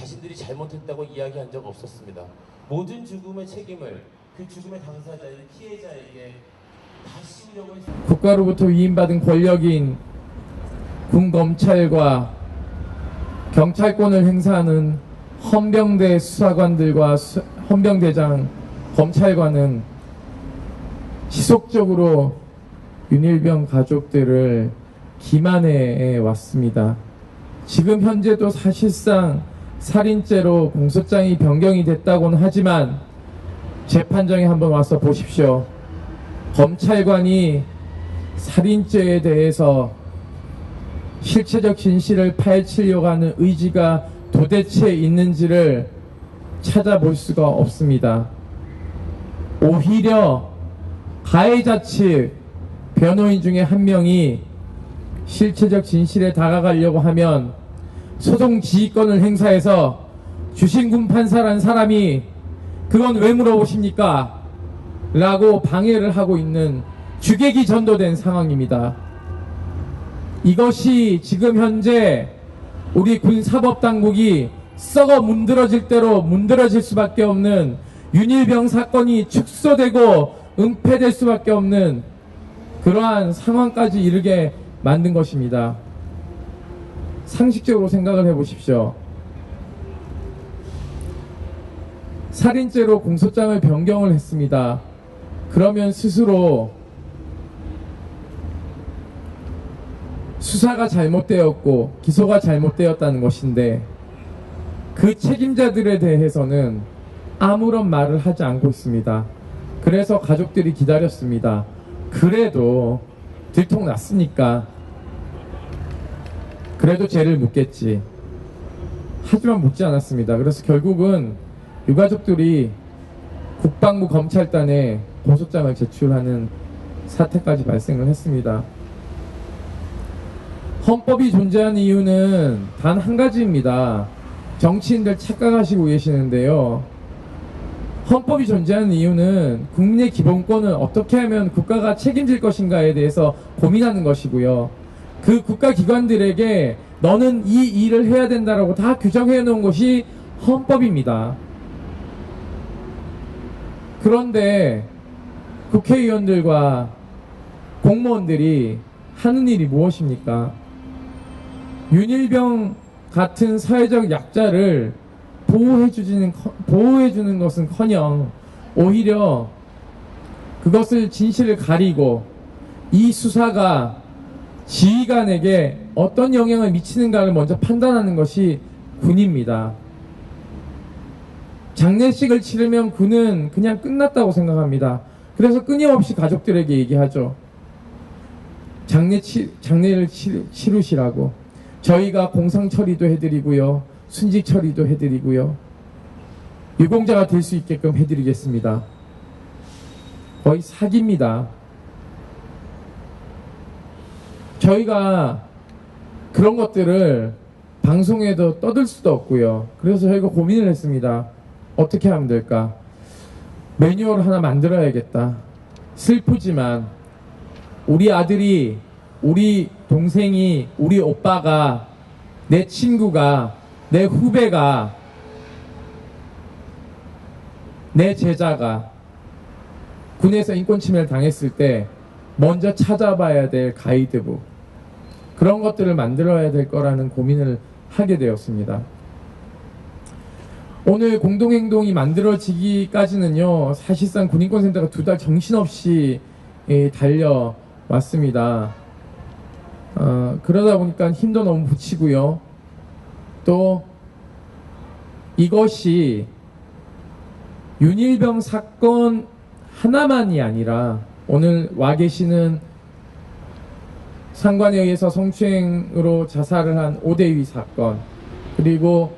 자신들이 잘못했다고 이야기한 적 없었습니다. 모든 죽음의 책임을 그 죽음의 당사자인 피해자에게 다 씌우려고 했습니다. 국가로부터 위임받은 권력인 군 검찰과 경찰권을 행사하는 헌병대 수사관들과 헌병대장 검찰관은 지속적으로 윤일병 가족들을 기만해 왔습니다. 지금 현재도 사실상 살인죄로 공소장이 변경이 됐다고는 하지만 재판정에 한번 와서 보십시오. 검찰관이 살인죄에 대해서 실체적 진실을 파헤치려고 하는 의지가 도대체 있는지를 찾아볼 수가 없습니다. 오히려 가해자 측 변호인 중에 한 명이 실체적 진실에 다가가려고 하면 소송 지휘권을 행사해서 주신군 판사라는 사람이 그건 왜 물어보십니까? 라고 방해를 하고 있는 주객이 전도된 상황입니다. 이것이 지금 현재 우리 군사법당국이 썩어 문드러질 대로 문드러질 수밖에 없는 윤일병 사건이 축소되고 은폐될 수밖에 없는 그러한 상황까지 이르게 만든 것입니다. 상식적으로 생각을 해보십시오. 살인죄로 공소장을 변경을 했습니다. 그러면 스스로 수사가 잘못되었고 기소가 잘못되었다는 것인데 그 책임자들에 대해서는 아무런 말을 하지 않고 있습니다. 그래서 가족들이 기다렸습니다. 그래도 들통났으니까 그래도 죄를 묻겠지. 하지만 묻지 않았습니다. 그래서 결국은 유가족들이 국방부 검찰단에 고소장을 제출하는 사태까지 발생을 했습니다. 헌법이 존재하는 이유는 단 한 가지입니다. 정치인들 착각하시고 계시는데요. 헌법이 존재하는 이유는 국민의 기본권을 어떻게 하면 국가가 책임질 것인가에 대해서 고민하는 것이고요. 그 국가기관들에게 너는 이 일을 해야 된다라고 다 규정해 놓은 것이 헌법입니다. 그런데 국회의원들과 공무원들이 하는 일이 무엇입니까? 윤일병 같은 사회적 약자를 보호해주는 것은커녕 오히려 그것을 진실을 가리고 이 수사가 지휘관에게 어떤 영향을 미치는가를 먼저 판단하는 것이 군입니다. 장례식을 치르면 군은 그냥 끝났다고 생각합니다. 그래서 끊임없이 가족들에게 얘기하죠. 장례를 치르시라고. 저희가 공상 처리도 해드리고요. 순직 처리도 해드리고요. 유공자가 될 수 있게끔 해드리겠습니다. 거의 사기입니다. 저희가 그런 것들을 방송에도 떠들 수도 없고요. 그래서 저희가 고민을 했습니다. 어떻게 하면 될까? 매뉴얼을 하나 만들어야겠다. 슬프지만 우리 아들이, 우리 동생이, 우리 오빠가, 내 친구가, 내 후배가, 내 제자가 군에서 인권침해를 당했을 때 먼저 찾아봐야 될 가이드북, 그런 것들을 만들어야 될 거라는 고민을 하게 되었습니다. 오늘 공동행동이 만들어지기까지는요, 사실상 군인권센터가 2달 정신없이 달려왔습니다. 그러다 보니까 힘도 너무 붙이고요. 또 이것이 윤일병 사건 하나만이 아니라 오늘 와 계시는 상관에 의해서 성추행으로 자살을 한 오대휘 사건, 그리고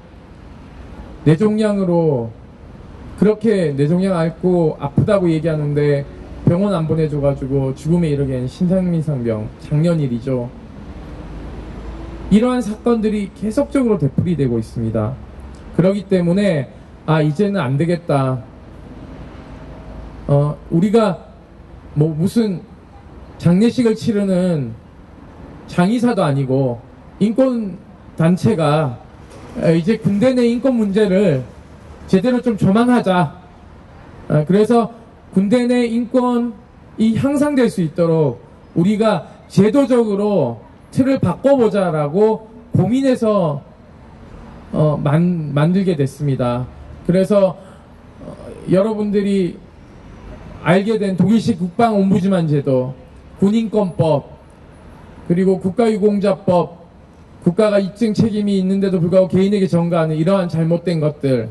뇌종양으로 그렇게 뇌종양 앓고 아프다고 얘기하는데 병원 안 보내줘가지고 죽음에 이르게 한 신상민상병, 작년 일이죠. 이러한 사건들이 계속적으로 되풀이되고 있습니다. 그렇기 때문에 이제는 안 되겠다. 우리가 무슨 장례식을 치르는 장의사도 아니고 인권단체가 이제 군대 내 인권 문제를 제대로 좀 조망하자. 그래서 군대 내 인권이 향상될 수 있도록 우리가 제도적으로 틀을 바꿔보자라고 고민해서 만들게 됐습니다. 그래서 여러분들이 알게 된 독일식 국방옴부즈만 제도, 군인권법, 그리고 국가유공자법, 국가가 입증 책임이 있는데도 불구하고 개인에게 전가하는 이러한 잘못된 것들,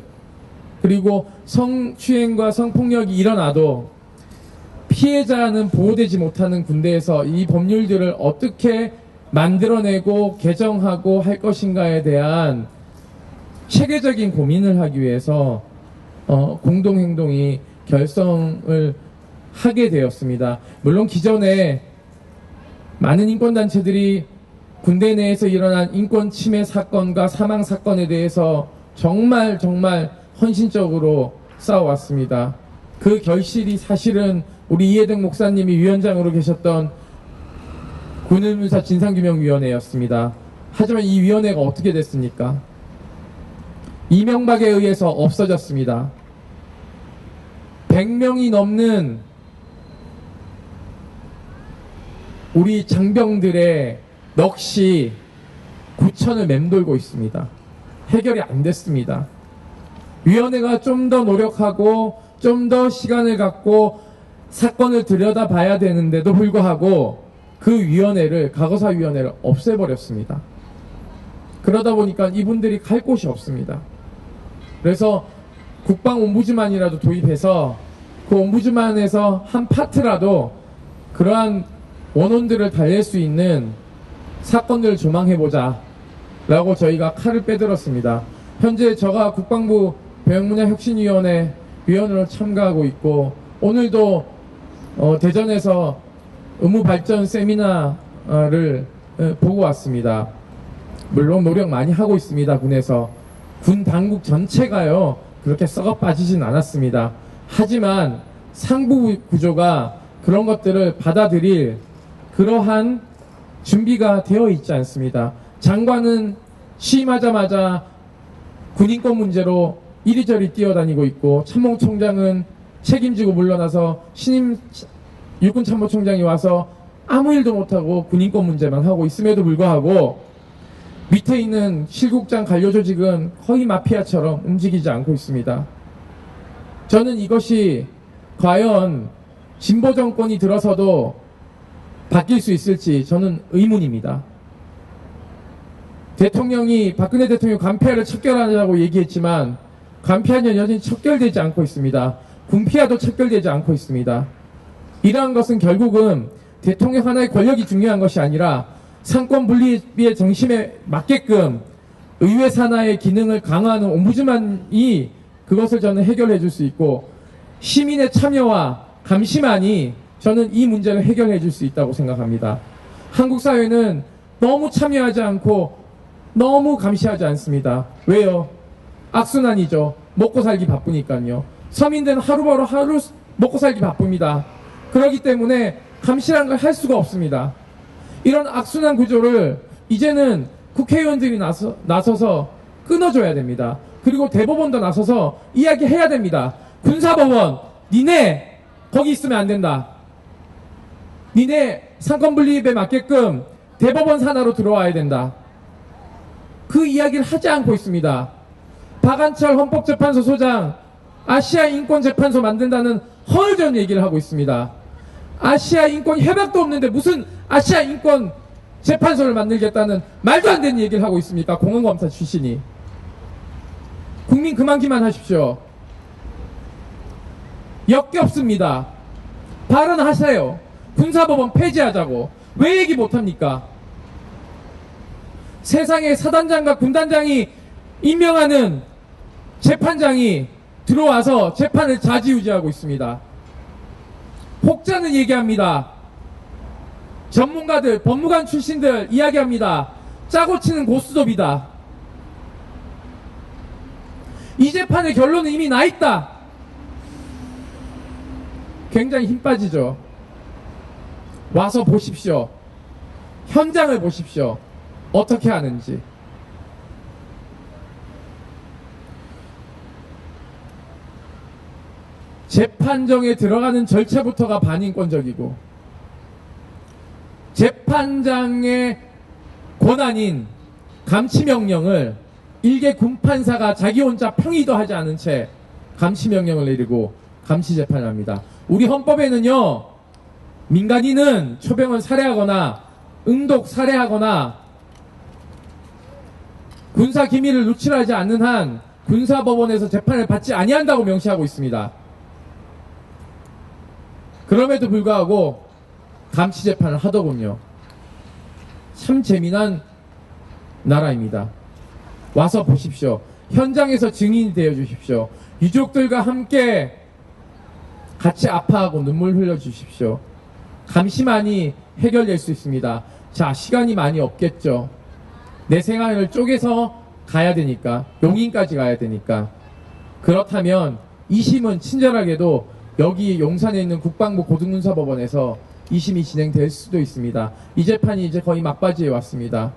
그리고 성추행과 성폭력이 일어나도 피해자는 보호되지 못하는 군대에서 이 법률들을 어떻게 만들어내고 개정하고 할 것인가에 대한 체계적인 고민을 하기 위해서 공동행동이 결성을 하게 되었습니다. 물론 기존에 많은 인권단체들이 군대 내에서 일어난 인권 침해 사건과 사망 사건에 대해서 정말 헌신적으로 싸워왔습니다. 그 결실이 사실은 우리 이해등 목사님이 위원장으로 계셨던 군의문사 진상규명위원회였습니다. 하지만 이 위원회가 어떻게 됐습니까? 이명박에 의해서 없어졌습니다. 100명이 넘는 우리 장병들의 넋이 구천을 맴돌고 있습니다. 해결이 안 됐습니다. 위원회가 좀 더 노력하고 좀 더 시간을 갖고 사건을 들여다봐야 되는데도 불구하고 그 위원회를, 과거사위원회를 없애버렸습니다. 그러다 보니까 이분들이 갈 곳이 없습니다. 그래서 국방옴부즈만이라도 도입해서 그 옴부즈만에서 한 파트라도 그러한 원혼들을 달랠 수 있는 사건들을 조망해보자 라고 저희가 칼을 빼들었습니다. 현재 제가 국방부 배영문화혁신위원회 위원으로 참가하고 있고, 오늘도 대전에서 의무발전 세미나를 보고 왔습니다. 물론 노력 많이 하고 있습니다. 군에서. 군 당국 전체가요 그렇게 썩어 빠지진 않았습니다. 하지만 상부 구조가 그런 것들을 받아들일 그러한 준비가 되어 있지 않습니다. 장관은 취임하자마자 군인권 문제로 이리저리 뛰어다니고 있고, 참모총장은 책임지고 물러나서 신임 육군참모총장이 와서 아무 일도 못하고 군인권 문제만 하고 있음에도 불구하고 밑에 있는 실국장 관료 조직은 거의 마피아처럼 움직이지 않고 있습니다. 저는 이것이 과연 진보 정권이 들어서도 바뀔 수 있을지 저는 의문입니다. 대통령이, 박근혜 대통령이 관폐하를 척결하자고 얘기했지만 관폐하는 여전히 척결되지 않고 있습니다. 군피하도 척결되지 않고 있습니다. 이러한 것은 결국은 대통령 하나의 권력이 중요한 것이 아니라 상권 분립의 정신에 맞게끔 의회 산하의 기능을 강화하는 옴부즈만이 그것을 저는 해결해 줄 수 있고, 시민의 참여와 감시만이 저는 이 문제를 해결해 줄 수 있다고 생각합니다. 한국 사회는 너무 참여하지 않고 너무 감시하지 않습니다. 왜요? 악순환이죠. 먹고 살기 바쁘니까요. 서민들은 하루 먹고 살기 바쁩니다. 그렇기 때문에 감시라는 걸 할 수가 없습니다. 이런 악순환 구조를 이제는 국회의원들이 나서서 끊어줘야 됩니다. 그리고 대법원도 나서서 이야기해야 됩니다. 군사법원, 니네 거기 있으면 안 된다. 니네 상권분립에 맞게끔 대법원 산하로 들어와야 된다. 그 이야기를 하지 않고 있습니다. 박안철 헌법재판소 소장, 아시아 인권재판소 만든다는 허울전 얘기를 하고 있습니다. 아시아 인권 협약도 없는데 무슨 아시아 인권 재판소를 만들겠다는 말도 안 되는 얘기를 하고 있습니까? 공안검사 출신이. 국민 그만 기만하십시오. 역겹습니다. 발언하세요. 군사법원 폐지하자고. 왜 얘기 못합니까? 세상에 사단장과 군단장이 임명하는 재판장이 들어와서 재판을 좌지우지하고 있습니다. 혹자는 얘기합니다. 전문가들, 법무관 출신들 이야기합니다. 짜고 치는 고스톱이다. 이 재판의 결론은 이미 나 있다. 굉장히 힘 빠지죠. 와서 보십시오. 현장을 보십시오. 어떻게 하는지. 재판정에 들어가는 절차부터가 반인권적이고 재판장의 권한인 감치명령을 일개 군판사가 자기 혼자 평의도 하지 않은 채 감치명령을 내리고 감치재판을 합니다. 우리 헌법에는요, 민간인은 초병을 살해하거나 응독 살해하거나 군사기밀을 누출하지 않는 한 군사법원에서 재판을 받지 아니한다고 명시하고 있습니다. 그럼에도 불구하고 감치재판을 하더군요. 참 재미난 나라입니다. 와서 보십시오. 현장에서 증인이 되어 주십시오. 유족들과 함께 같이 아파하고 눈물 흘려 주십시오. 감시만이 해결될 수 있습니다. 자, 시간이 많이 없겠죠. 내 생활을 쪼개서 가야 되니까, 용인까지 가야 되니까. 그렇다면 2심은 친절하게도 여기 용산에 있는 국방부 고등군사법원에서 2심이 진행될 수도 있습니다. 이 재판이 이제 거의 막바지에 왔습니다.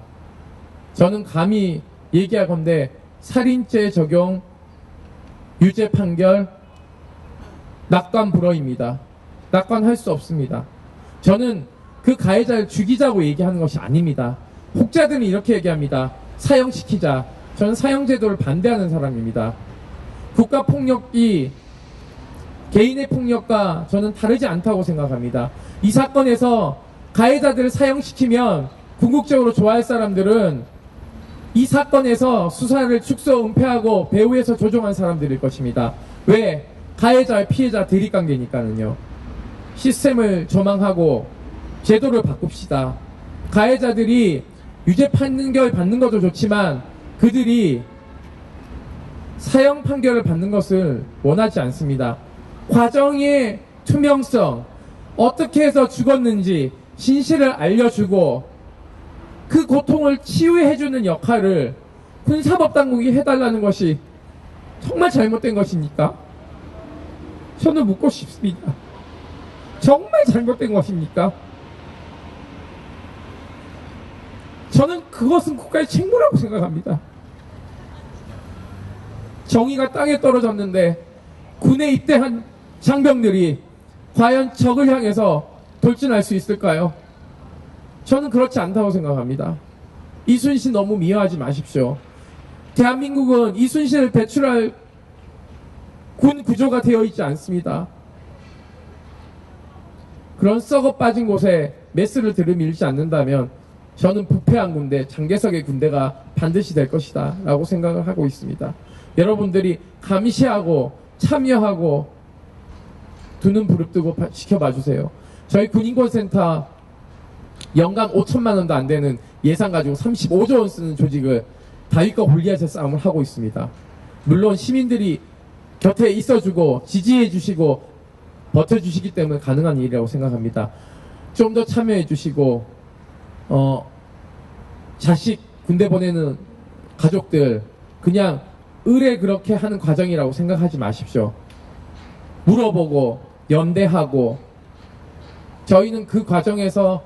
저는 감히 얘기하건대 살인죄 적용, 유죄 판결, 낙관 불허입니다. 낙관할 수 없습니다. 저는 그 가해자를 죽이자고 얘기하는 것이 아닙니다. 혹자들은 이렇게 얘기합니다. 사형시키자. 저는 사형제도를 반대하는 사람입니다. 국가폭력이 개인의 폭력과 저는 다르지 않다고 생각합니다. 이 사건에서 가해자들을 사형시키면 궁극적으로 좋아할 사람들은 이 사건에서 수사를 축소 은폐하고 배후에서 조종한 사람들일 것입니다. 왜? 가해자와 피해자 대립관계니까는요. 시스템을 조망하고 제도를 바꿉시다. 가해자들이 유죄 판결 받는 것도 좋지만 그들이 사형 판결을 받는 것을 원하지 않습니다. 과정의 투명성, 어떻게 해서 죽었는지 진실을 알려주고 그 고통을 치유해주는 역할을 군사법당국이 해달라는 것이 정말 잘못된 것입니까? 저는 묻고 싶습니다. 정말 잘못된 것입니까? 저는 그것은 국가의 책무라고 생각합니다. 정의가 땅에 떨어졌는데 군에 입대한 장병들이 과연 적을 향해서 돌진할 수 있을까요? 저는 그렇지 않다고 생각합니다. 이순신 너무 미워하지 마십시오. 대한민국은 이순신을 배출할 군 구조가 되어 있지 않습니다. 그런 썩어 빠진 곳에 메스를 들이밀지 않는다면 저는 부패한 군대, 장개석의 군대가 반드시 될 것이다 라고 생각을 하고 있습니다. 여러분들이 감시하고 참여하고 두 눈 부릅뜨고 지켜봐 주세요. 저희 군인권센터 연간 5천만 원도 안 되는 예산 가지고 35조 원 쓰는 조직을 다윗과 골리앗의 싸움을 하고 있습니다. 물론 시민들이 곁에 있어주고 지지해 주시고 버텨주시기 때문에 가능한 일이라고 생각합니다. 좀 더 참여해 주시고 자식 군대 보내는 가족들 그냥 의뢰 그렇게 하는 과정이라고 생각하지 마십시오. 물어보고 연대하고 저희는 그 과정에서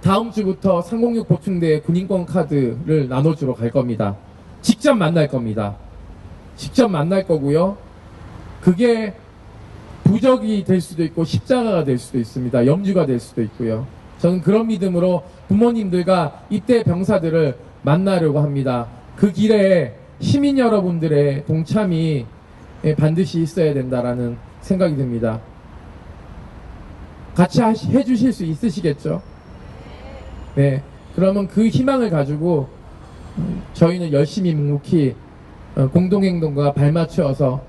다음 주부터 306 보충대 군인권 카드를 나눠주러 갈 겁니다. 직접 만날 겁니다. 직접 만날 거고요. 그게 부적이 될 수도 있고 십자가가 될 수도 있습니다. 염주가 될 수도 있고요. 저는 그런 믿음으로 부모님들과 입대 병사들을 만나려고 합니다. 그 길에 시민 여러분들의 동참이 반드시 있어야 된다라는 생각이 듭니다. 같이 해주실 수 있으시겠죠? 네. 그러면 그 희망을 가지고 저희는 열심히 묵묵히 공동행동과 발맞추어서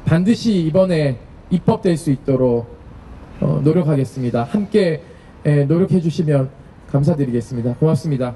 반드시 이번에 입법될 수 있도록 노력하겠습니다. 함께 노력해 주시면 감사드리겠습니다. 고맙습니다.